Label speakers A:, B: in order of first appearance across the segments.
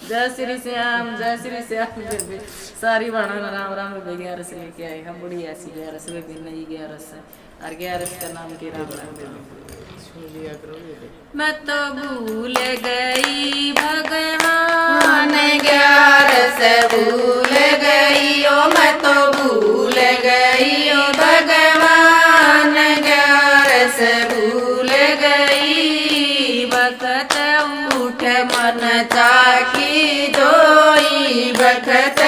A: जय श्री श्याम, जय श्री श्याम। सारी बाणा राम राम रुपये 11 लेके आए हम। बड़ी ऐसी 11 भी नई 11 और 11 का नाम की राम राम। मैं तो भूल गई भगवान 11 भूल गई ओ, मैं तो भूल गई ओ भगवान 11 भूल गई। बखत उठ मन चाकी जोई, बखत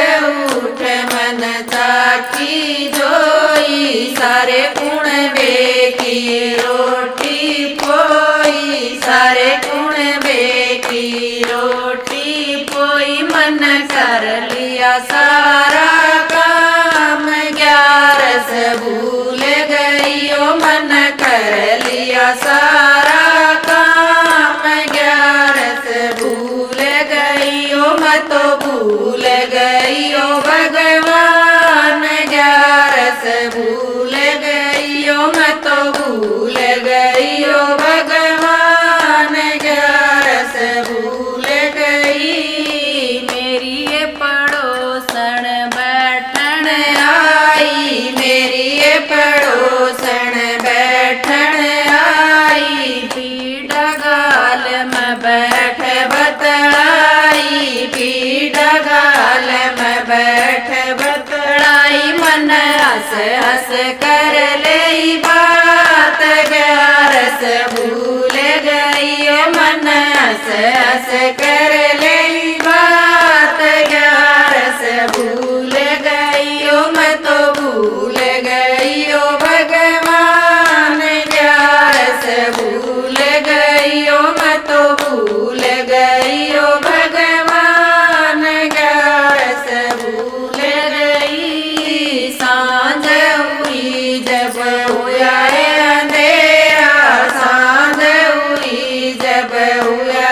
A: उठ मन चाकी जोई। सारे गुण बेकी रोटी पोई, सारे गुण बेकी रोटी पोई। मन कर लिया सारा काम 11 भूल गई ओ, मन कर लिया सारा काम 11 भूल गई ओ, मैं तो भूल गई ओ भगवान 11 भूल गई ओ, मैं तो भूल गई ओ भगवान 11 भूल गई। मेरी ये पड़ोसन बैठन आई, मेरी ये पड़ोसन बैठन आई। पीड़ा गाल में बैठ बतलाई, पीड़ा गाल में बैठ बतलाई। मन हंस हंस कर ले बात 11 भूल गई ओ, मन हंस हंस कर ले बात 11 भूल गई ओ, मैं तो भूल गई ओ भगवान 11 भूल गई ओ, मैं तो भूल गई ओ भगवान 11 भूल गई। सांझ हुई जब हुआ अंधेरा, सांझ हुई जब हुआ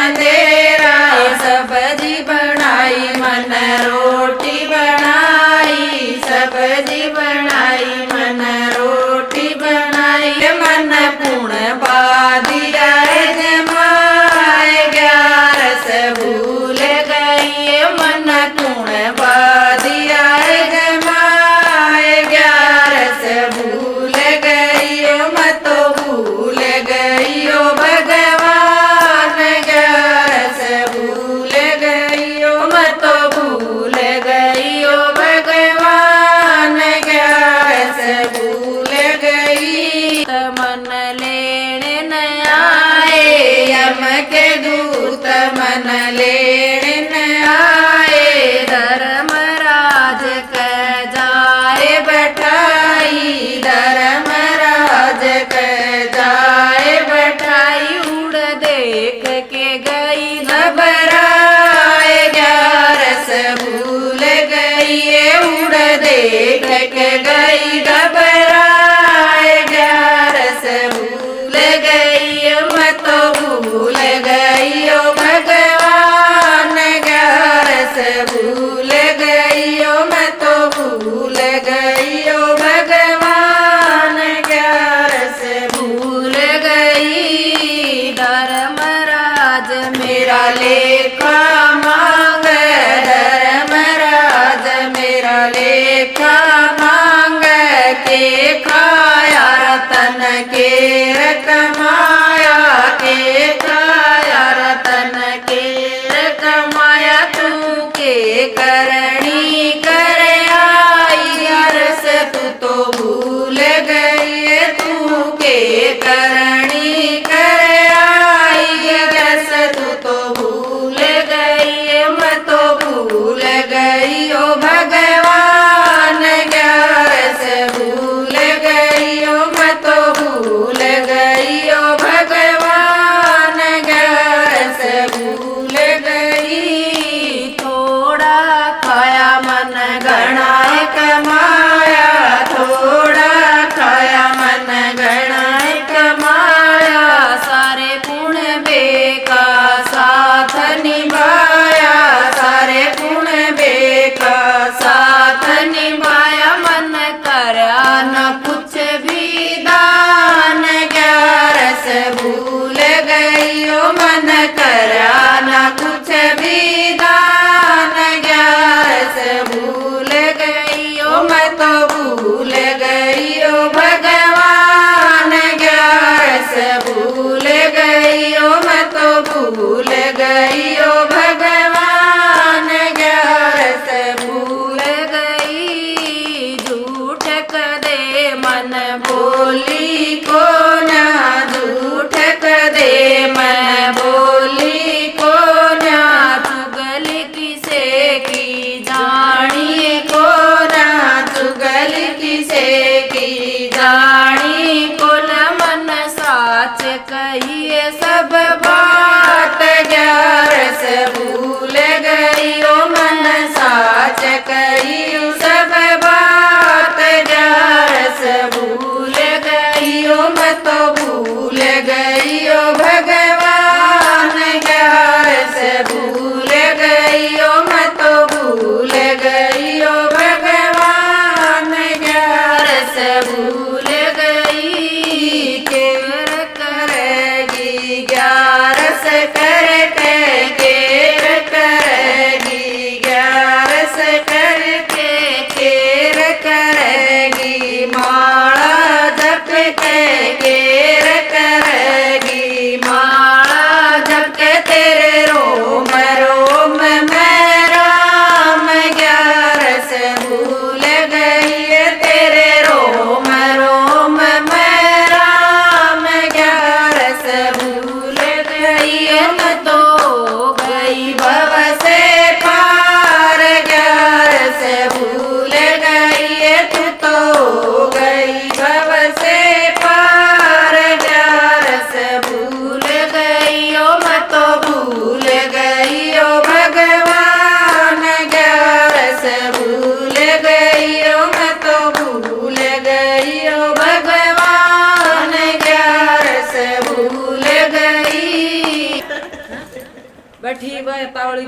A: अंधेरा। सब्जी बनाई मन रोटी बनाई, सब्जी बनाई मन रोटी बनाई। मन पुण बादिया जमाए 11 भूल गई, मन पुण बादिया जमाए 11 भूल गई ओ, मैं तो भूल गई ओ भगवान 11 भूल गई ओ, मैं तो भूल गई ओ भगवान 11 भूल गई। मन लेने न आए यम के दूत, मन लेने न आए। धर्मराज कह जाए बैठाई, धर्मराज कह जाए बैठाई। उड़ देख के गई घबराए 11 भूल गई, उड़ देख के गई घबराए 11 भूल गई। मैं तो भूल गई ओ भगवान 11 भूल गई ओ, मैं तो भूल गई ओ भगवान 11 भूल गई। धर्मराज मेरा लेखा मांग, धर्मराज मेरा लेखा मांग। के खाया रतन के कमाया, के खाया रतन के कमाया। तू के करणी कर आई 11 तू तो भूल गई, तू के करणी कर आई 11 तू तो भूल गई। मैं तो भूल गई ओ भगवान 11 भूल गई ओ, मैं तो भूल गई ओ भगवान 11 भूल गई। थोड़ा खाया मन घना कमाया, थोड़ा खाया मन घना कमाया। बैठी वह तावड़ी